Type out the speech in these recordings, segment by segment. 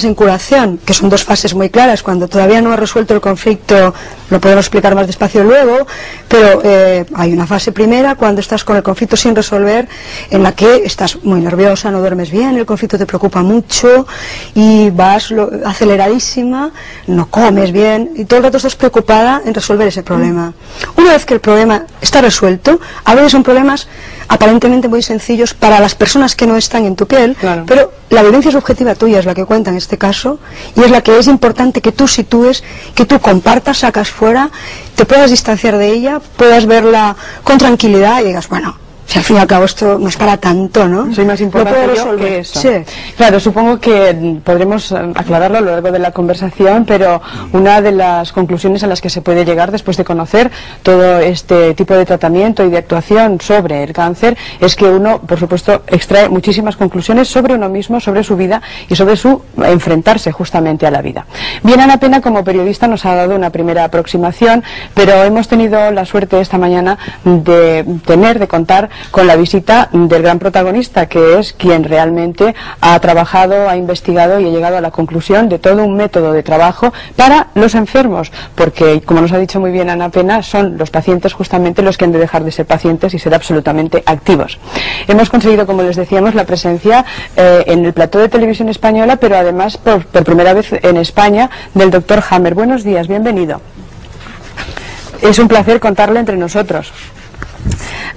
en curación, que son dos fases muy claras. Cuando todavía no ha resuelto el conflicto, lo podemos explicar más despacio luego, pero hay una fase primera cuando estás con el conflicto sin resolver, en la que estás muy nerviosa, no duermes bien, el conflicto te preocupa mucho y vas aceleradísima, no comes bien y todo el rato estás preocupada en resolver ese problema. Una vez que el problema está resuelto, a veces son problemas aparentemente muy sencillos para las personas que no están en tu piel, claro, pero la vivencia subjetiva tuya es la que cuenta en este caso y es la que es importante que tú sitúes, que tú compartas, sacas fuera, te puedas distanciar de ella, puedas verla con tranquilidad y digas, bueno, si al fin y al cabo esto no es para tanto, ¿no? Soy más importante yo que eso. Sí. Claro, supongo que podremos aclararlo a lo largo de la conversación, pero una de las conclusiones a las que se puede llegar después de conocer todo este tipo de tratamiento y de actuación sobre el cáncer es que uno, por supuesto, extrae muchísimas conclusiones sobre uno mismo, sobre su vida y sobre su enfrentarse justamente a la vida. Bien, Ana Pena, como periodista, nos ha dado una primera aproximación, pero hemos tenido la suerte esta mañana de contar con la visita del gran protagonista, que es quien realmente ha trabajado, ha investigado y ha llegado a la conclusión de todo un método de trabajo para los enfermos, porque, como nos ha dicho muy bien Ana Pena, son los pacientes justamente los que han de dejar de ser pacientes y ser absolutamente activos. Hemos conseguido, como les decíamos, la presencia en el plató de Televisión Española, pero además por primera vez en España, del doctor Hammer. Buenos días, bienvenido. Es un placer contarle entre nosotros.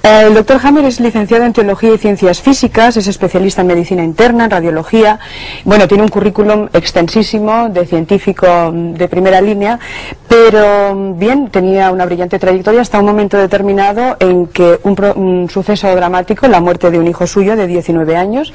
El doctor Hammer es licenciado en Teología y Ciencias Físicas, es especialista en Medicina Interna, en Radiología. Bueno, tiene un currículum extensísimo de científico de primera línea, pero bien, tenía una brillante trayectoria hasta un momento determinado en que un suceso dramático, la muerte de un hijo suyo de 19 años,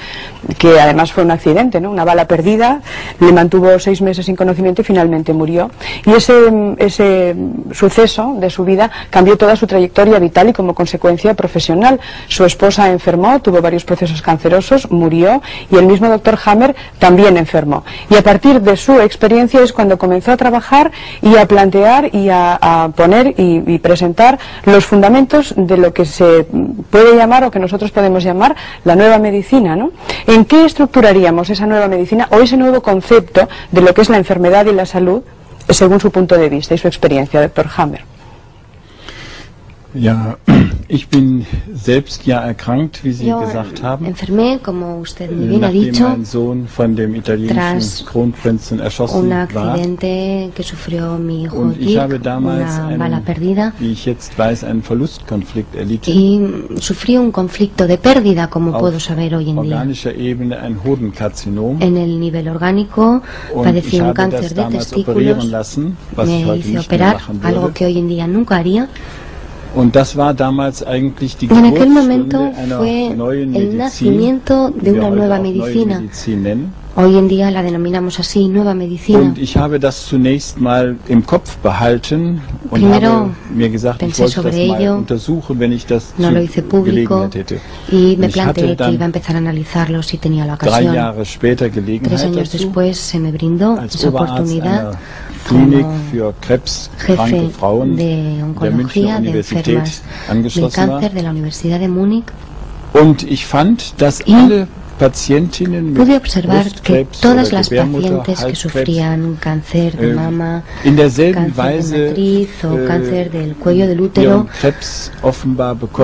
que además fue un accidente, ¿no? Una bala perdida, le mantuvo 6 meses sin conocimiento y finalmente murió. Y ese suceso de su vida cambió toda su trayectoria vital y como consecuencia profesional. Su esposa enfermó, tuvo varios procesos cancerosos, murió y el mismo doctor Hammer también enfermó. Y a partir de su experiencia es cuando comenzó a trabajar y a plantear y a poner y presentar los fundamentos de lo que se puede llamar o que nosotros podemos llamar la nueva medicina, ¿no? ¿En qué estructuraríamos esa nueva medicina o ese nuevo concepto de lo que es la enfermedad y la salud según su punto de vista y su experiencia, doctor Hammer? Ja, ich bin selbst ja erkrankt, wie Sie gesagt haben. Enfermé, como usted muy bien ha dicho, nachdem mein Sohn von dem italienischen Kronprinzen erschossen war. Que sufrió mi hijo Und ich habe Dick, damals una bala perdida, wie ich jetzt weiß, einen Verlustkonflikt erlitten. Y sufrí un conflicto de pérdida, como puedo saber hoy en día. Organischer Ebene ein Hodenkarzinom. En el nivel orgánico padecí un cáncer de testículos. Me hice operar, algo que hoy en día nunca haría. Und das war damals eigentlich die en aquel momento fue el nacimiento de una nueva medicina. Hoy en día la denominamos así, nueva medicina. Und ich habe das zunächst mal im Kopf behalten und habe mir gesagt, ich wollte das mal untersuchen, wenn ich das no lo hice público y me planteé que iba a empezar a analizarlo si tenía la ocasión. 3 Jahre später Gelegenheit 3 años después se me brindó esa oportunidad Klinik für krebskranke Frauen de oncología de enfermas del cáncer de la Universidad de Múnich. Und ich fand, dass alle Patientinnen mit pude observar que todas las pacientes que sufrían cáncer de mama, cáncer de matriz o cáncer del cuello del útero,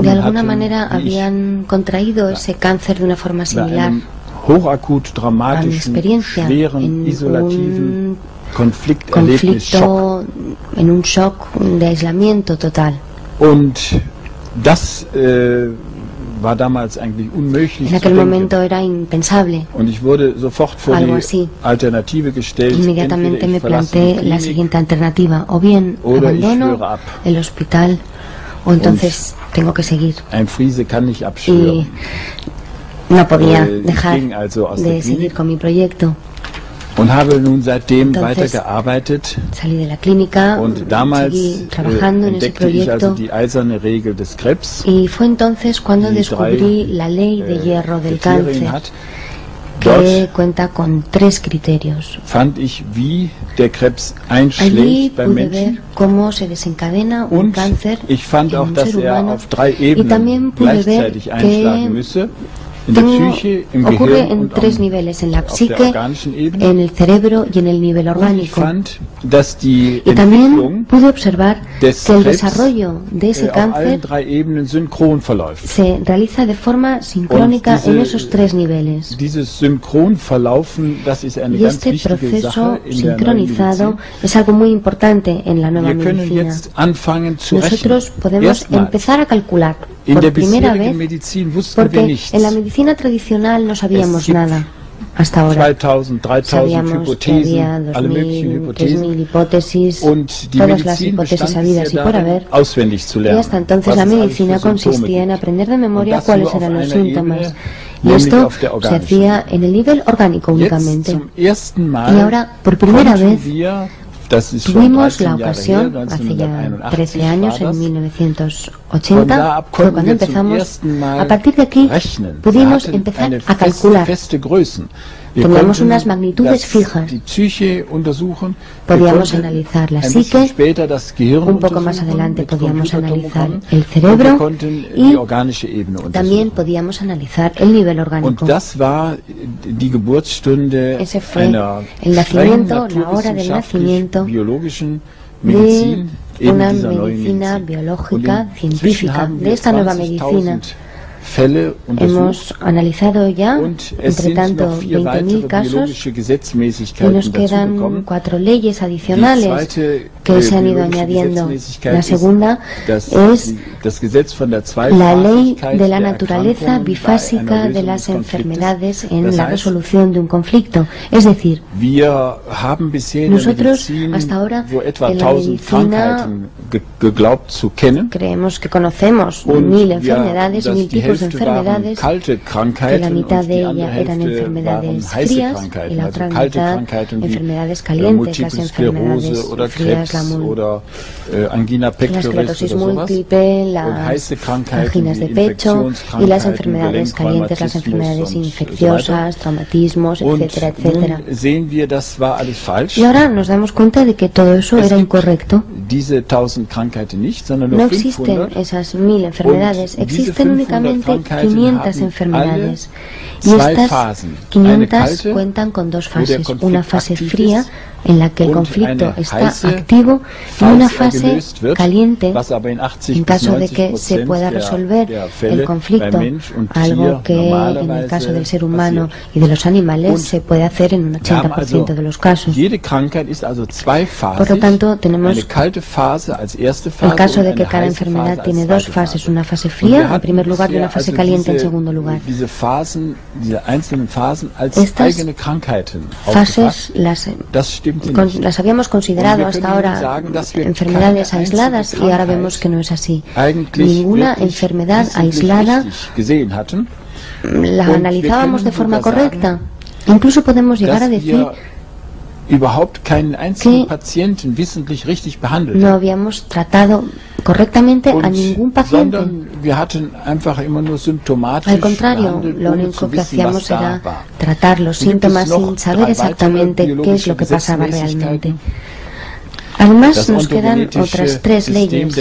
de alguna manera habían contraído ese cáncer de una forma similar a mi experiencia en un conflicto, en un shock de aislamiento total. Und das war damals eigentlich unmöglich. En aquel momento era impensable. Und ich wurde sofort vor die Alternative gestellt. Inmediatamente me planteé la siguiente alternativa: o bien abandono el hospital o entonces tengo que seguir. Ein Friese kann nicht abschwören. Y no podía dejar de seguir con mi proyecto. Und habe nun seitdem weitergearbeitet. Salí de la clínica, und damals seguí trabajando en ese proyecto. Ich also die eiserne Regel des Krebs. Y fue entonces cuando descubrí la ley de hierro del cáncer, que cuenta con 3 criterios. Fand ich, wie der Krebs einschlägt Allí beim pude Menschen. ver cómo se desencadena un cáncer ich fand en auch, un dass ser humano, auf 3 y también Ebenen pude ver gleichzeitig einschlagen müsse. ocurre en tres niveles, en la psique, en el cerebro y en el nivel orgánico. Y también pude observar que el desarrollo de ese cáncer se realiza de forma sincrónica en esos tres niveles. Y este proceso sincronizado es algo muy importante en la nueva medicina. Nosotros podemos empezar a calcular por primera vez, porque en la medicina tradicional no sabíamos nada hasta ahora. Sabíamos que había 2.000, 3.000 hipótesis, todas las hipótesis habidas y por haber, y hasta entonces la medicina consistía en aprender de memoria cuáles eran los síntomas. Y esto se hacía en el nivel orgánico únicamente. Y ahora, por primera vez, tuvimos la ocasión, hace ya 13 años, en 1980, fue cuando empezamos. A partir de aquí pudimos empezar a calcular. Teníamos unas magnitudes fijas. Podíamos analizar la psique, un poco más adelante podíamos analizar el cerebro y también podíamos analizar el nivel orgánico. Ese fue el nacimiento, la hora del nacimiento de una medicina biológica científica, de esta nueva medicina. Hemos analizado ya, entre tanto, 20.000 casos y nos quedan 4 leyes adicionales que se han ido añadiendo. La segunda es la ley de la naturaleza bifásica de las enfermedades en la resolución de un conflicto. Es decir, nosotros hasta ahora en la medicina creemos que conocemos 1.000 enfermedades, 1.000 tipos de enfermedades, que la mitad de ellas eran enfermedades frías y la otra mitad enfermedades calientes, las enfermedades frías, la esclerosis múltiple, las anginas de pecho, y las enfermedades calientes, las enfermedades infecciosas, traumatismos, etcétera, etcétera. Y ahora nos damos cuenta de que todo eso era incorrecto. No existen esas 1.000 enfermedades, existen únicamente 500 enfermedades. Y estas 500 cuentan con 2 fases, una fase fría en la que el conflicto está activo y una fase caliente en caso de que se pueda resolver el conflicto, algo que en el caso del ser humano y de los animales se puede hacer en un 80% de los casos. Por lo tanto, tenemos el caso de que cada enfermedad tiene 2 fases, una fase fría en primer lugar y una fase caliente en segundo lugar. Estas fases las habíamos considerado hasta ahora enfermedades aisladas y ahora vemos que no es así. Ninguna enfermedad aislada la analizábamos de forma correcta. Incluso podemos llegar a decir que no habíamos tratado correctamente a ningún paciente. Al contrario, lo único que hacíamos era tratar los síntomas sin saber exactamente qué es lo que pasaba realmente. Además, nos quedan otras 3 leyes.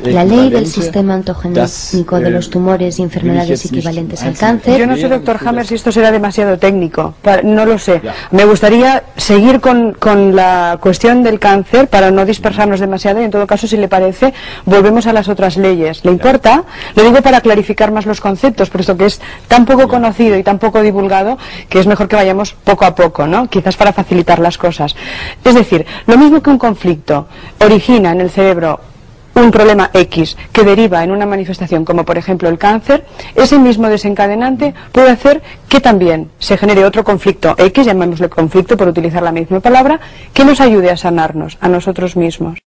La ley del sistema ontogenético de los tumores y enfermedades equivalentes al cáncer. Yo no sé, doctor Hammer, si esto será demasiado técnico. No lo sé. Me gustaría seguir con la cuestión del cáncer para no dispersarnos demasiado y, en todo caso, si le parece, volvemos a las otras leyes. ¿Le importa? Lo digo para clarificar más los conceptos, puesto que es tan poco conocido y tan poco divulgado que es mejor que vayamos poco a poco, ¿no? Quizás para facilitar las cosas. Es decir, lo mismo que un conflicto origina en el cerebro un problema X que deriva en una manifestación como por ejemplo el cáncer, ese mismo desencadenante puede hacer que también se genere otro conflicto X, llamémosle conflicto por utilizar la misma palabra, que nos ayude a sanarnos a nosotros mismos.